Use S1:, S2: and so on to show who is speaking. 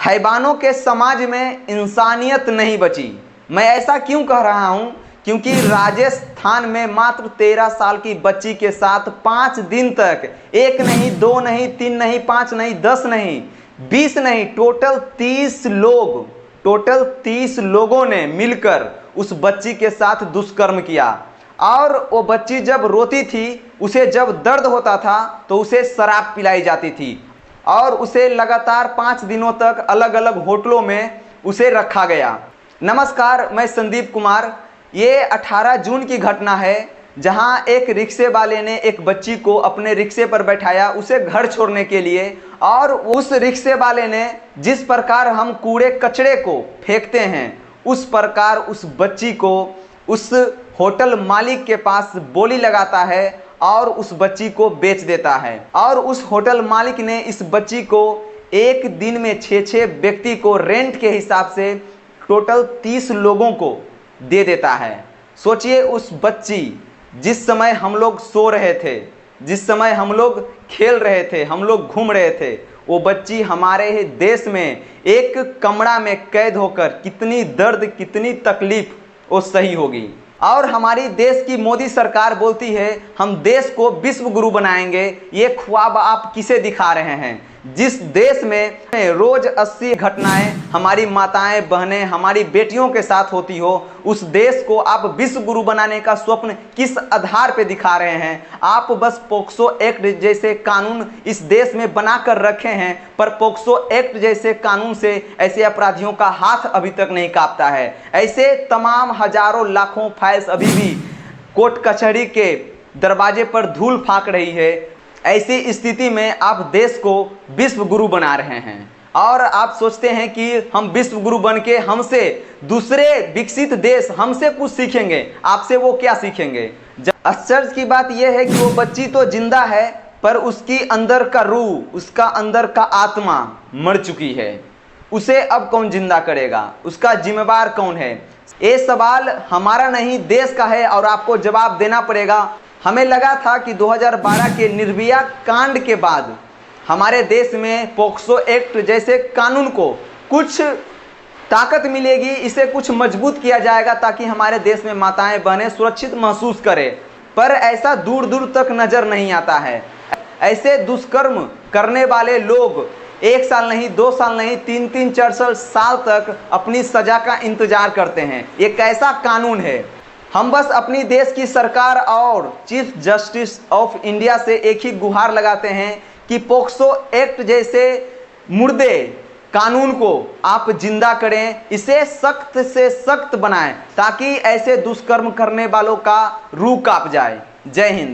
S1: हैवानों के समाज में इंसानियत नहीं बची। मैं ऐसा क्यों कह रहा हूं? क्योंकि राजस्थान में मात्र 13 साल की बच्ची के साथ 5 दिन तक एक नहीं, दो नहीं, 3 नहीं, 5 नहीं, 10 नहीं, 20 नहीं, टोटल 30 लोगों ने मिलकर उस बच्ची के साथ दुष्कर्म किया। और वो बच्ची जब रोती थी, उसे जब दर्द होता था तो उसे शराब पिलाई जाती थी और उसे लगातार 5 दिनों तक अलग अलग होटलों में उसे रखा गया। नमस्कार, मैं संदीप कुमार। ये 18 जून की घटना है जहां एक रिक्शे वाले ने एक बच्ची को अपने रिक्शे पर बैठाया उसे घर छोड़ने के लिए, और उस रिक्शे वाले ने जिस प्रकार हम कूड़े कचरे को फेंकते हैं उस प्रकार उस बच्ची को उस होटल मालिक के पास बोली लगाता है और उस बच्ची को बेच देता है। और उस होटल मालिक ने इस बच्ची को एक दिन में 6 व्यक्ति को रेंट के हिसाब से टोटल 30 लोगों को दे देता है। सोचिए, उस बच्ची जिस समय हम लोग सो रहे थे, जिस समय हम लोग खेल रहे थे, हम लोग घूम रहे थे, वो बच्ची हमारे ही देश में एक कमरा में कैद होकर कितनी दर्द, कितनी तकलीफ वो सही होगी। और हमारी देश की मोदी सरकार बोलती है हम देश को विश्व गुरु बनाएंगे। ये ख्वाब आप किसे दिखा रहे हैं? जिस देश में रोज 80 घटनाएं हमारी माताएं, बहनें, हमारी बेटियों के साथ होती हो, उस देश को आप विश्व गुरु बनाने का स्वप्न किस आधार पे दिखा रहे हैं? आप बस पोक्सो एक्ट जैसे कानून इस देश में बनाकर रखे हैं, पर पोक्सो एक्ट जैसे कानून से ऐसे अपराधियों का हाथ अभी तक नहीं कांपता है। ऐसे तमाम हजारों लाखों फाइल्स अभी भी कोर्ट कचहरी के दरवाजे पर धूल फाक रही है। ऐसी स्थिति में आप देश को विश्व गुरु बना रहे हैं और आप सोचते हैं कि हम विश्व गुरु बन के हमसे दूसरे विकसित देश हमसे कुछ सीखेंगे। आपसे वो क्या सीखेंगे? आश्चर्य की बात यह है कि वो बच्ची तो जिंदा है, पर उसकी अंदर का रूह, उसका अंदर का आत्मा मर चुकी है। उसे अब कौन जिंदा करेगा? उसका जिम्मेवार कौन है? ये सवाल हमारा नहीं, देश का है और आपको जवाब देना पड़ेगा। हमें लगा था कि 2012 के निर्भया कांड के बाद हमारे देश में पोक्सो एक्ट जैसे कानून को कुछ ताकत मिलेगी, इसे कुछ मजबूत किया जाएगा ताकि हमारे देश में माताएं, बहनें सुरक्षित महसूस करें। पर ऐसा दूर दूर तक नजर नहीं आता है। ऐसे दुष्कर्म करने वाले लोग 1 साल नहीं, 2 साल नहीं, 3-3, 4 साल तक अपनी सजा का इंतजार करते हैं। ये कैसा कानून है? हम बस अपनी देश की सरकार और चीफ जस्टिस ऑफ इंडिया से एक ही गुहार लगाते हैं कि पोक्सो एक्ट जैसे मुर्दे कानून को आप जिंदा करें, इसे सख्त से सख्त बनाएं ताकि ऐसे दुष्कर्म करने वालों का रूह कांप जाए। जय हिंद।